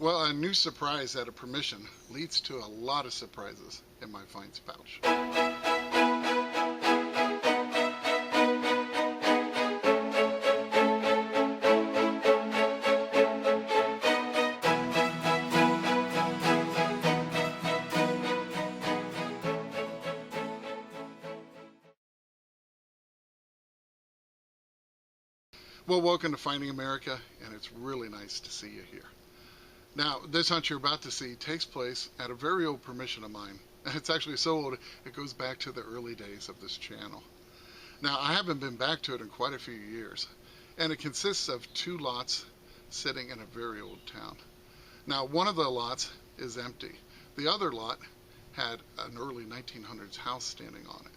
Well, a new surprise at a permission leads to a lot of surprises in my finds pouch. Well, welcome to Finding America, and it's really nice to see you here. Now, this hunt you're about to see takes place at a very old permission of mine. It's actually so old, it goes back to the early days of this channel. Now, I haven't been back to it in quite a few years, and it consists of 2 lots sitting in a very old town. Now, one of the lots is empty. The other lot had an early 1900s house standing on it.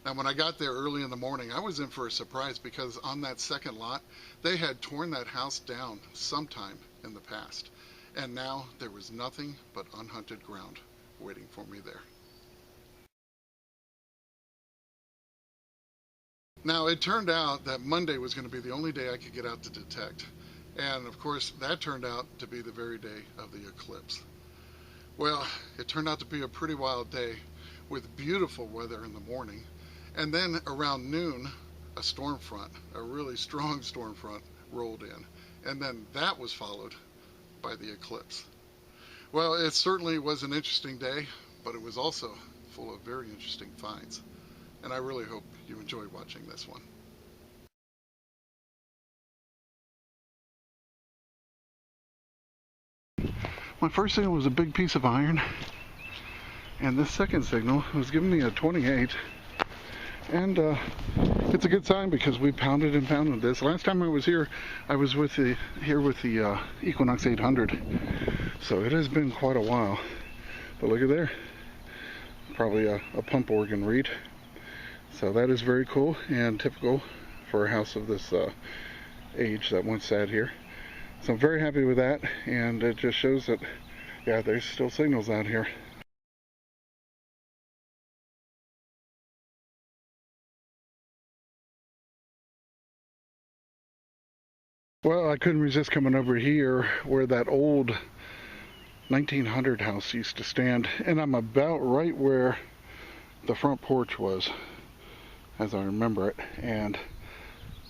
Now, when I got there early in the morning, I was in for a surprise because on that second lot, they had torn that house down sometime in the past. And now there was nothing but unhunted ground waiting for me there. Now, it turned out that Monday was going to be the only day I could get out to detect. And of course, that turned out to be the very day of the eclipse. Well, it turned out to be a pretty wild day with beautiful weather in the morning. And then around noon, a storm front, a really strong storm front, rolled in. And then that was followed by the eclipse. Well, it certainly was an interesting day, but it was also full of very interesting finds. And I really hope you enjoyed watching this one. My first signal was a big piece of iron, and this second signal was giving me a 28. And it's a good sign because we pounded and pounded this. Last time I was here, I was with the Equinox 800. So it has been quite a while. But look at there. Probably a pump organ reed. So that is very cool and typical for a house of this age that once sat here. So I'm very happy with that, and it just shows that, yeah, there's still signals out here. Well, I couldn't resist coming over here where that old 1900 house used to stand, and I'm about right where the front porch was, as I remember it. And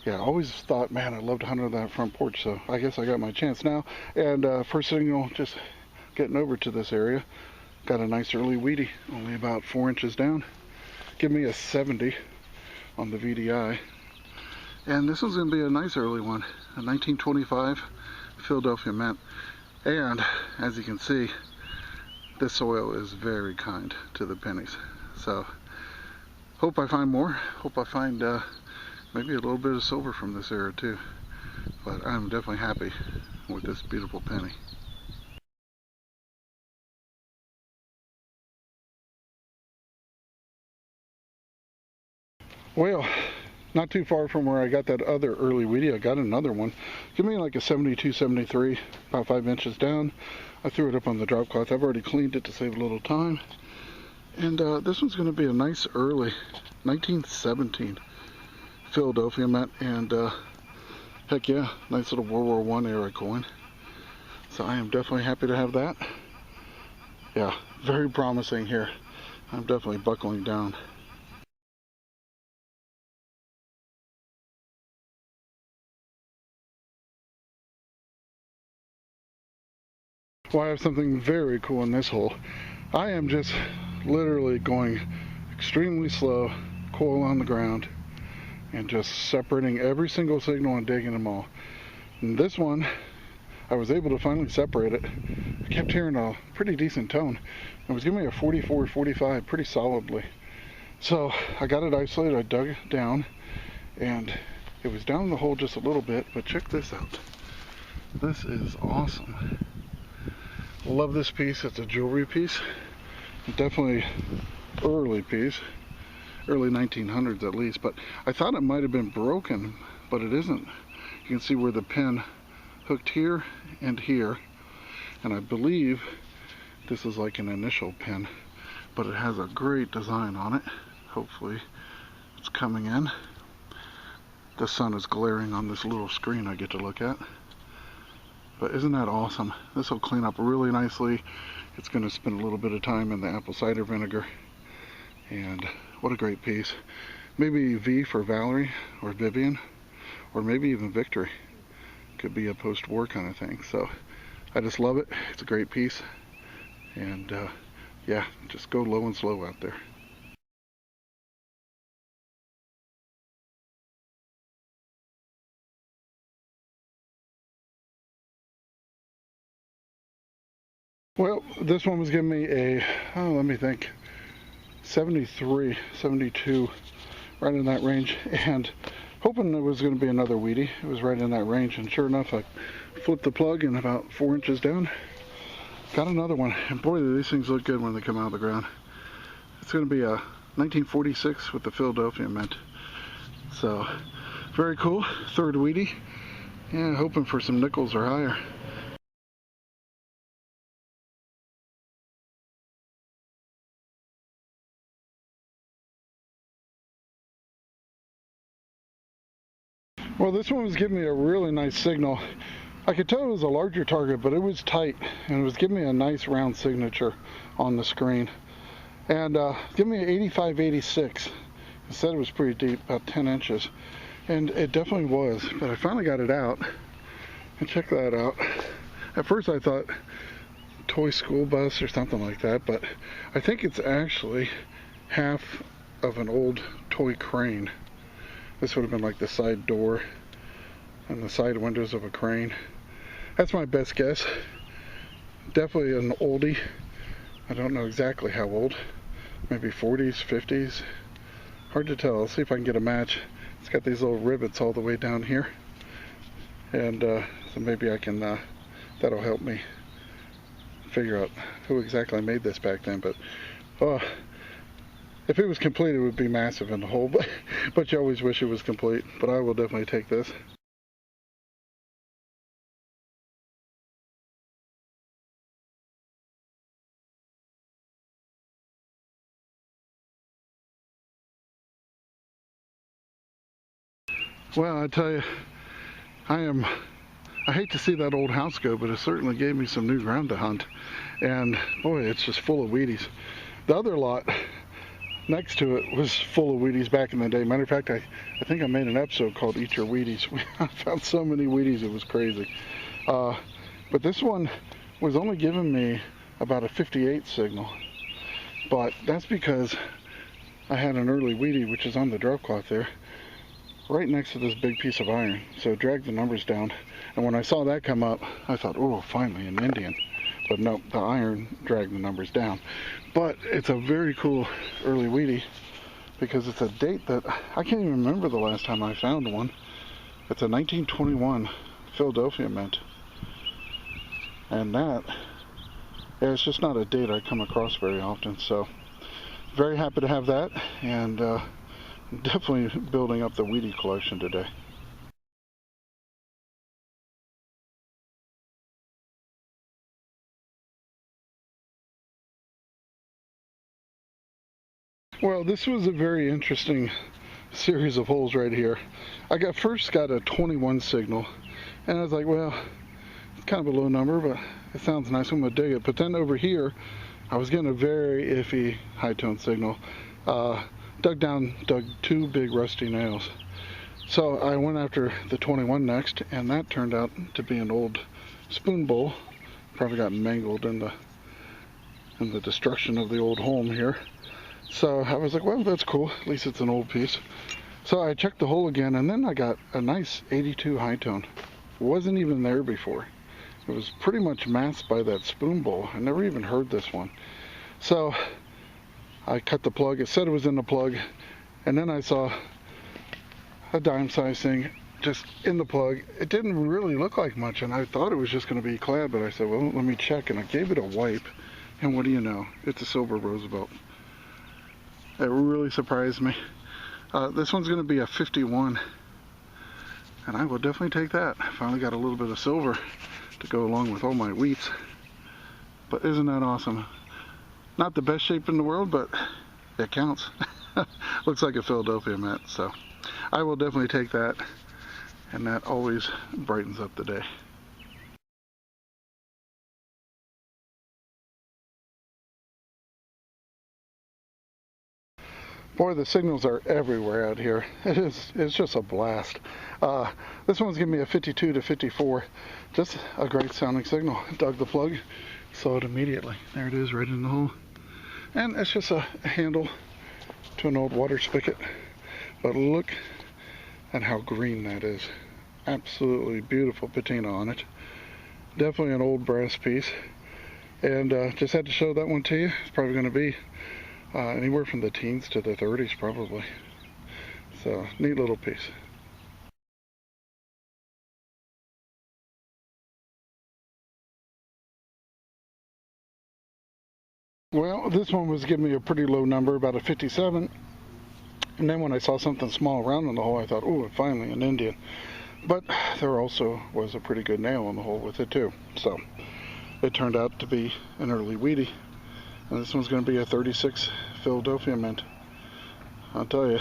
yeah, I always thought, man, I'd love to hunt on that front porch, so I guess I got my chance now. And first signal, just getting over to this area, got a nice early weedy, only about 4 inches down. Give me a 70 on the VDI. And this one's going to be a nice early one, a 1925 Philadelphia mint. And as you can see, this soil is very kind to the pennies. So hope I find more. Hope I find maybe a little bit of silver from this era too. But I'm definitely happy with this beautiful penny. Well, not too far from where I got that other early weedy, I got another one. Give me like a 72, 73, about 5 inches down. I threw it up on the drop cloth. I've already cleaned it to save a little time. And this one's going to be a nice early 1917 Philadelphia mint. And heck yeah, nice little World War I era coin. So I am definitely happy to have that. Yeah, very promising here. I'm definitely buckling down. Well, I have something very cool in this hole. I am just literally going extremely slow, coil on the ground, and just separating every single signal and digging them all. And this one, I was able to finally separate it. I kept hearing a pretty decent tone. It was giving me a 44, 45 pretty solidly. So I got it isolated, I dug it down, and it was down the hole just a little bit, but check this out. This is awesome. Love this piece. It's a jewelry piece. Definitely early piece. Early 1900s at least. But I thought it might have been broken, but it isn't. You can see where the pin hooked here and here. And I believe this is like an initial pin. But it has a great design on it. Hopefully it's coming in. The sun is glaring on this little screen I get to look at. But isn't that awesome? This will clean up really nicely. It's going to spend a little bit of time in the apple cider vinegar. And what a great piece. Maybe V for Valerie or Vivian, or maybe even Victory. Could be a post-war kind of thing. So I just love it. It's a great piece. And yeah, just go low and slow out there. Well, this one was giving me a, oh, let me think, 73, 72, right in that range, and hoping it was going to be another weedy. It was right in that range, and sure enough, I flipped the plug, and about 4 inches down, got another one. And boy, do these things look good when they come out of the ground. It's going to be a 1946 with the Philadelphia mint. So, very cool. Third weedy. Yeah, hoping for some nickels or higher. Well, this one was giving me a really nice signal. I could tell it was a larger target, but it was tight, and it was giving me a nice round signature on the screen. And give me an 85-86. It said it was pretty deep, about 10 inches. And it definitely was, but I finally got it out. And check that out. At first I thought toy school bus or something like that, but I think it's actually half of an old toy crane. This would have been like the side door and the side windows of a crane. That's my best guess. Definitely an oldie. I don't know exactly how old. Maybe 40s, 50s. Hard to tell. I'll see if I can get a match. It's got these little rivets all the way down here. And so maybe I can, that'll help me figure out who exactly made this back then. But if it was complete, it would be massive in the hole, but you always wish it was complete. But I will definitely take this. Well, I tell you, I hate to see that old house go, but it certainly gave me some new ground to hunt. And boy, it's just full of Wheaties. The other lot next to it was full of Wheaties back in the day. Matter of fact, I think I made an episode called Eat Your Wheaties. I found so many Wheaties, it was crazy. But this one was only giving me about a 58 signal. But that's because I had an early Wheatie, which is on the drop cloth there, right next to this big piece of iron. So it dragged the numbers down. And when I saw that come up, I thought, oh, finally an Indian. But no, the iron dragged the numbers down. But it's a very cool early Wheatie because it's a date that I can't even remember the last time I found one. It's a 1921 Philadelphia mint. And that, yeah, it's just not a date I come across very often. So very happy to have that, and definitely building up the Wheatie collection today. Well, this was a very interesting series of holes right here. I first got a 21 signal, and I was like, well, it's kind of a low number, but it sounds nice, I'm gonna dig it. But then over here, I was getting a very iffy high tone signal. Dug 2 big rusty nails. So I went after the 21 next, and that turned out to be an old spoon bowl. Probably got mangled in the destruction of the old home here. So I was like, well, that's cool. At least it's an old piece. So I checked the hole again, and then I got a nice 82 high tone. It wasn't even there before. It was pretty much masked by that spoon bowl. I never even heard this one. So I cut the plug. It said it was in the plug, and then I saw a dime size thing just in the plug. It didn't really look like much, and I thought it was just going to be clad, but I said, well, let me check, and I gave it a wipe, and what do you know? It's a silver Roosevelt. It really surprised me. This one's going to be a 51, and I will definitely take that. I finally got a little bit of silver to go along with all my wheats. But isn't that awesome? Not the best shape in the world, but it counts. Looks like a Philadelphia mint, so I will definitely take that, and that always brightens up the day. Boy, the signals are everywhere out here. It's just a blast. This one's giving me a 52 to 54. Just a great sounding signal. Dug the plug, saw it immediately. There it is, right in the hole. And it's just a handle to an old water spigot. But look at how green that is. Absolutely beautiful patina on it. Definitely an old brass piece. And just had to show that one to you. It's probably going to be anywhere from the teens to the 30s probably. So, neat little piece. Well, this one was giving me a pretty low number, about a 57. And then when I saw something small around in the hole, I thought, oh, finally an Indian. But there also was a pretty good nail in the hole with it too. So it turned out to be an early weedy. And this one's going to be a 36 Philadelphia mint. I'll tell you,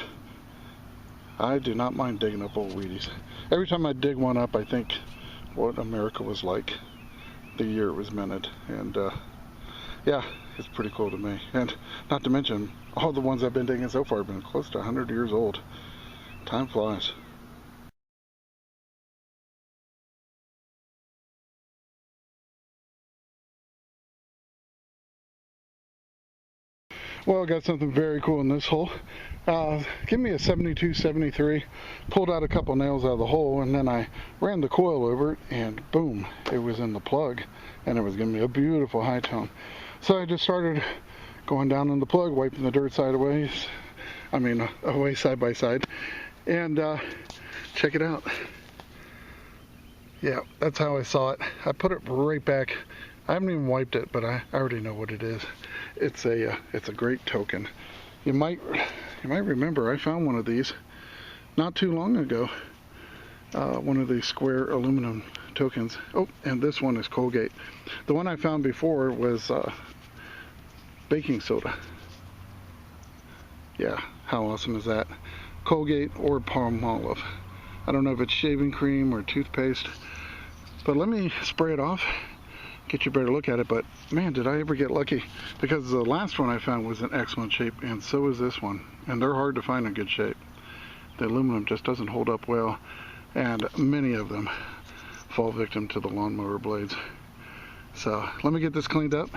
I do not mind digging up old weedies. Every time I dig one up, I think what America was like the year it was minted. And yeah, it's pretty cool to me. And not to mention, all the ones I've been digging so far have been close to 100 years old. Time flies. Well, I got something very cool in this hole. Give me a 72, 73. Pulled out a couple nails out of the hole, and then I ran the coil over it, and boom, it was in the plug, and it was giving me a beautiful high tone. So I just started going down in the plug, wiping the dirt sideways. Away side by side, and check it out. Yeah, that's how I saw it. I put it right back. I haven't even wiped it, but I already know what it is. It's a great token. You might remember I found one of these not too long ago. One of these square aluminum tokens. Oh, and this one is Colgate. The one I found before was baking soda. Yeah, how awesome is that? Colgate or Palmolive. I don't know if it's shaving cream or toothpaste, but let me spray it off, get you a better look at it. But man, did I ever get lucky, because the last one I found was in excellent shape, and so is this one, and they're hard to find in good shape. The aluminum just doesn't hold up well, and many of them fall victim to the lawnmower blades. So let me get this cleaned up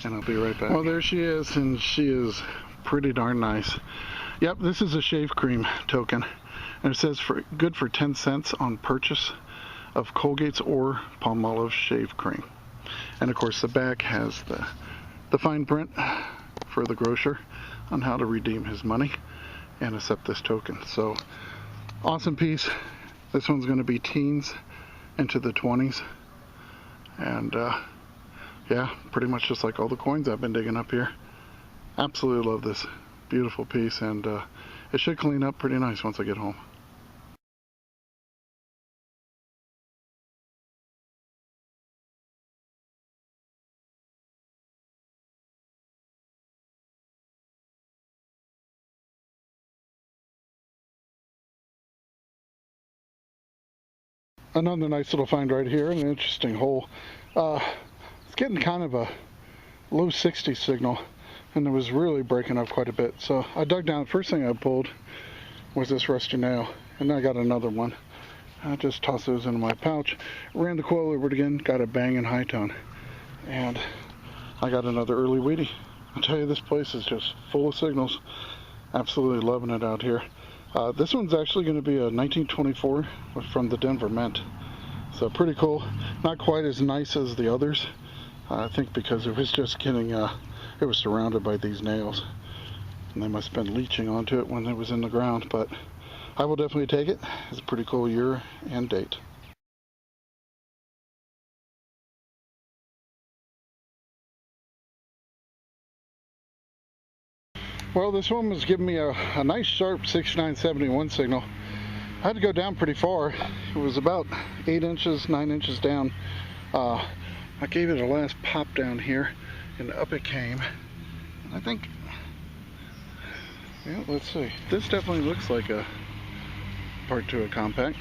and I'll be right back. Well, there she is, and she is pretty darn nice. Yep, this is a shave cream token, and it says good for 10 cents on purchase of Colgate's or Palmolive shave cream. And of course the back has the fine print for the grocer on how to redeem his money and accept this token. So awesome piece. This one's going to be teens into the 20s, and yeah, pretty much just like all the coins I've been digging up here. Absolutely love this beautiful piece, and it should clean up pretty nice once I get home. Another nice little find right here, an interesting hole. It's getting kind of a low 60 signal, and it was really breaking up quite a bit. So I dug down. First thing I pulled was this rusty nail, and then I got another one. I just tossed those into my pouch, ran the coil over it again, got a banging high tone, and I got another early weedy. I'll tell you, this place is just full of signals. Absolutely loving it out here. This one's actually going to be a 1924 from the Denver Mint. So pretty cool. Not quite as nice as the others. I think because it was just getting, it was surrounded by these nails. And they must have been leaching onto it when it was in the ground. But I will definitely take it. It's a pretty cool year and date. Well, this one was giving me a nice sharp 6971 signal. I had to go down pretty far. It was about 8 inches, 9 inches down. I gave it a last pop down here, and up it came. I think, yeah, let's see. This definitely looks like a part to a compact.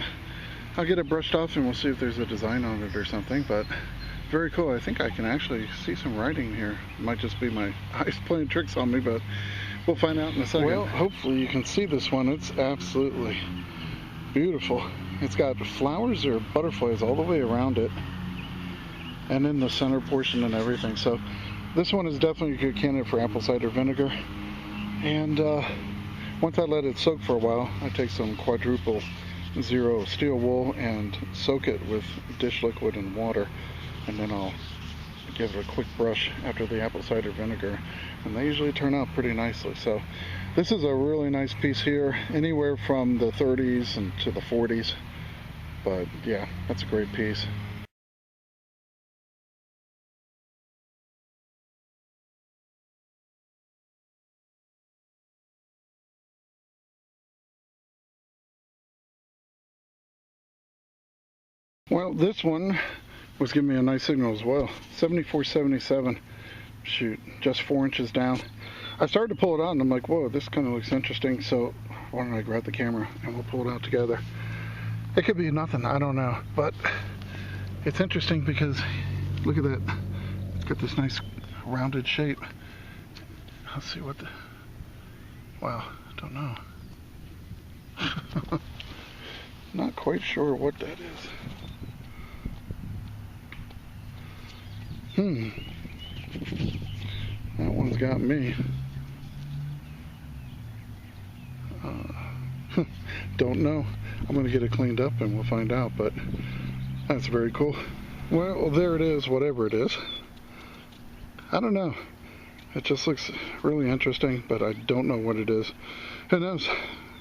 I'll get it brushed off and we'll see if there's a design on it or something, but very cool. I think I can actually see some writing here. It might just be my eyes playing tricks on me, but We'll find out in a second. Well, hopefully you can see this one. It's absolutely beautiful. It's got flowers or butterflies all the way around it, and in the center portion and everything. So this one is definitely a good candidate for apple cider vinegar. And once I let it soak for a while, I take some quadruple zero steel wool and soak it with dish liquid and water, and then I'll give it a quick brush after the apple cider vinegar, and they usually turn out pretty nicely. So this is a really nice piece here, anywhere from the 30s and to the 40s, but yeah, that's a great piece. Well, this one was giving me a nice signal as well. 7477. Shoot, just 4 inches down. I started to pull it out and I'm like, whoa, this kind of looks interesting. So why don't I grab the camera and we'll pull it out together. It could be nothing, I don't know. But it's interesting because look at that. It's got this nice rounded shape. Let's see what the, wow, I don't know. Not quite sure what that is. That one's got me. Don't know. I'm going to get it cleaned up and we'll find out, but that's very cool. Well, there it is, whatever it is. I don't know. It just looks really interesting, but I don't know what it is. Who knows?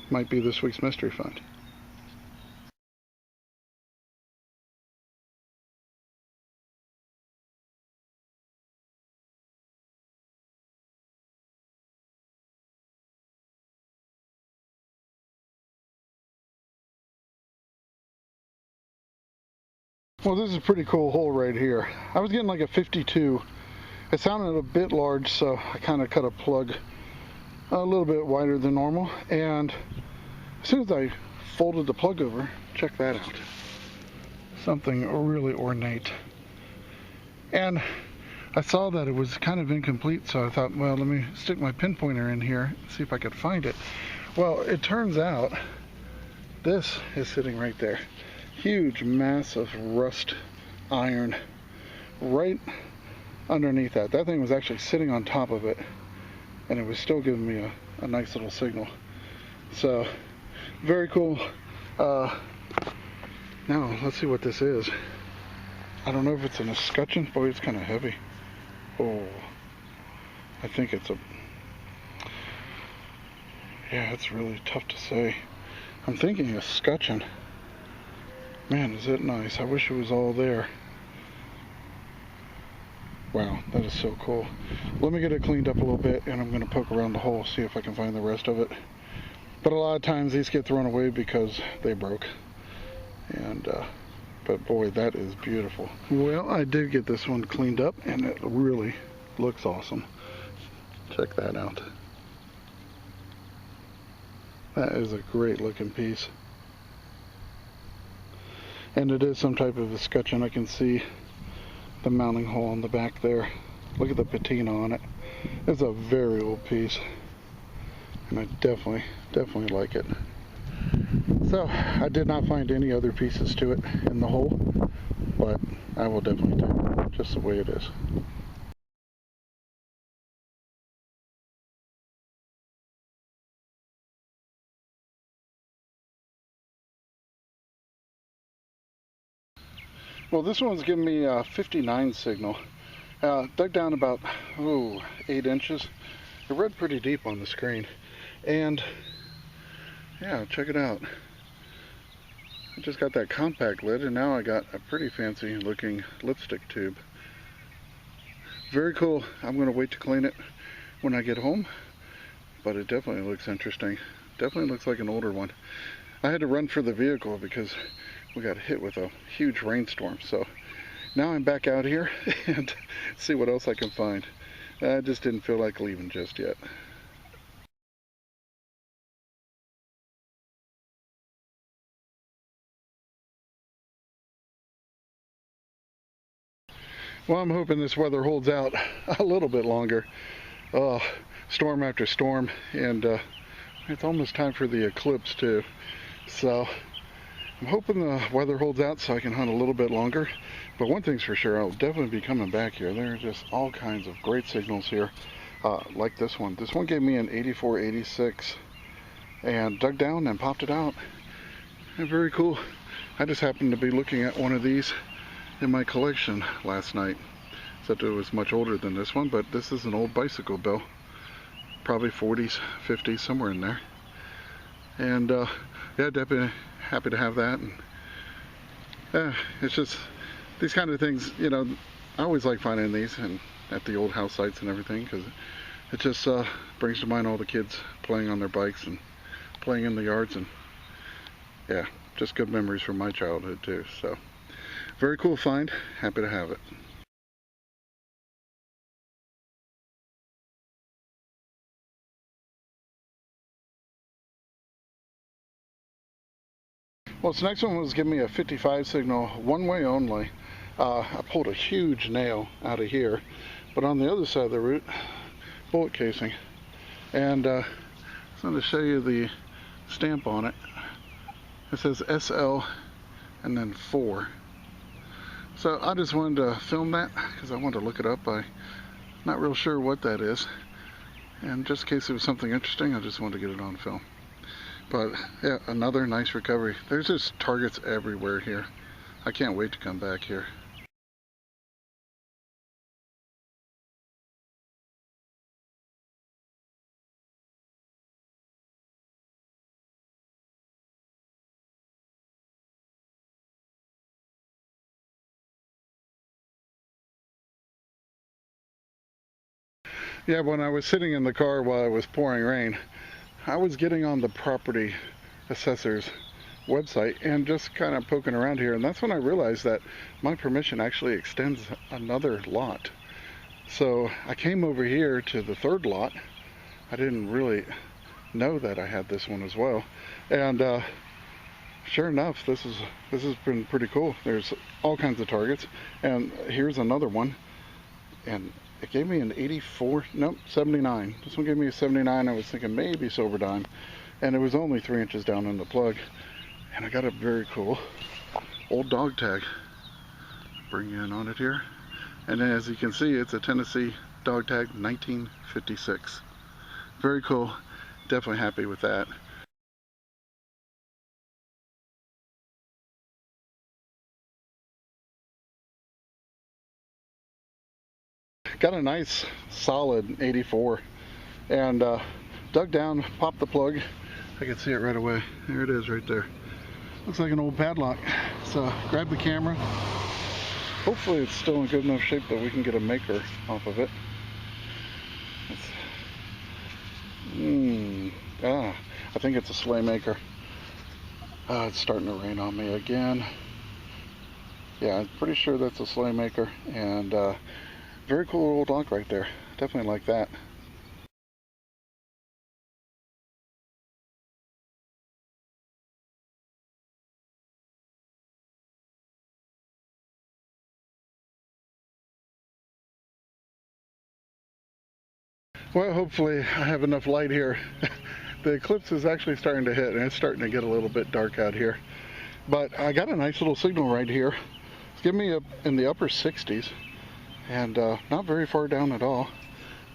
Might be this week's mystery find. Well, this is a pretty cool hole right here. I was getting like a 52. It sounded a bit large, so I kind of cut a plug a little bit wider than normal. And as soon as I folded the plug over, check that out. Something really ornate. And I saw that it was kind of incomplete, so I thought, well, let me stick my pinpointer in here and see if I could find it. Well, it turns out this is sitting right there. Huge, massive rust iron right underneath that. That thing was actually sitting on top of it, and it was still giving me a nice little signal. So, very cool. Now, let's see what this is. I don't know if it's an escutcheon. Boy, it's kind of heavy. Oh, I think it's a... Yeah, it's really tough to say. I'm thinking escutcheon. Man, is it nice. I wish it was all there. Wow, that is so cool. Let me get it cleaned up a little bit, and I'm going to poke around the hole, see if I can find the rest of it. But a lot of times these get thrown away because they broke. And, but boy, that is beautiful. Well, I did get this one cleaned up, and it really looks awesome. Check that out. That is a great looking piece. And it is some type of escutcheon. I can see the mounting hole on the back there. Look at the patina on it. It's a very old piece, and I definitely like it. So I did not find any other pieces to it in the hole, but I will definitely take it just the way it is. Well, this one's giving me a 59 signal. Dug down about 8 inches. It read pretty deep on the screen, and yeah, check it out. I just got that compact lid, and now I got a pretty fancy looking lipstick tube. Very cool. I'm going to wait to clean it when I get home, but it definitely looks interesting. Definitely looks like an older one. I had to run for the vehicle because we got hit with a huge rainstorm, so now I'm back out here and see what else I can find. I just didn't feel like leaving just yet. Well, I'm hoping this weather holds out a little bit longer. Oh, storm after storm, and it's almost time for the eclipse too. So I'm hoping the weather holds out so I can hunt a little bit longer. But one thing's for sure, I'll definitely be coming back here. There are just all kinds of great signals here, like this one. This one gave me an 84, 86, and dug down and popped it out. And very cool. I just happened to be looking at one of these in my collection last night. Except it was much older than this one, but this is an old bicycle bell. Probably 40s, 50s, somewhere in there. And yeah, definitely happy to have that. And it's just these kind of things, you know, I always like finding these and at the old house sites and everything, because it just brings to mind all the kids playing on their bikes and playing in the yards, and yeah, just good memories from my childhood too. So very cool find, happy to have it. Well, this next one was giving me a 55 signal, one way only. I pulled a huge nail out of here, but on the other side of the root, bullet casing. And I just wanted to show you the stamp on it. It says SL and then 4. So I just wanted to film that because I wanted to look it up. I'm not real sure what that is. And just in case it was something interesting, I just wanted to get it on film. But yeah, another nice recovery. There's just targets everywhere here. I can't wait to come back here. Yeah, when I was sitting in the car while it was pouring rain, I was getting on the property assessor's website and just kind of poking around here, and that's when I realized that my permission actually extends another lot. So I came over here to the third lot. I didn't really know that I had this one as well, and sure enough, this has been pretty cool. There's all kinds of targets, and here's another one, and it gave me an 84, nope, 79. This one gave me a 79. I was thinking maybe silver dime, and it was only 3 inches down in the plug. And I got a very cool old dog tag. Bring in on it here. And as you can see, it's a Tennessee dog tag, 1956. Very cool. Definitely happy with that. Got a nice solid 84, and dug down, popped the plug. I can see it right away. There it is right there. Looks like an old padlock. So grab the camera. Hopefully it's still in good enough shape that we can get a maker off of it. I think it's a sleigh maker. It's starting to rain on me again. Yeah, I'm pretty sure that's a sleigh maker, and very cool old lock right there. Definitely like that. Well, hopefully I have enough light here. The eclipse is actually starting to hit, and it's starting to get a little bit dark out here. But I got a nice little signal right here. It's giving me up in the upper 60s, and not very far down at all.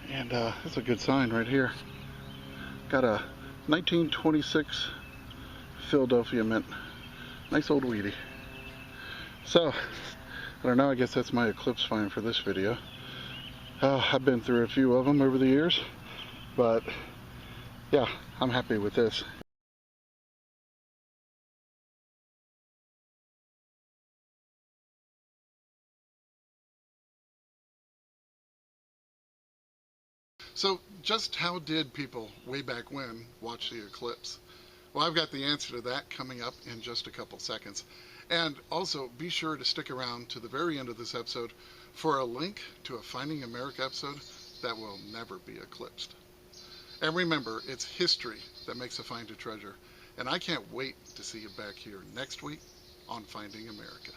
And that's a good sign right here. Got a 1926 Philadelphia mint. Nice old weedy. So, I don't know, I guess that's my eclipse find for this video. I've been through a few of them over the years, but yeah, I'm happy with this. So just how did people way back when watch the eclipse? Well, I've got the answer to that coming up in just a couple seconds. And also be sure to stick around to the very end of this episode for a link to a Finding America episode that will never be eclipsed. And remember, it's history that makes a find a treasure. And I can't wait to see you back here next week on Finding America.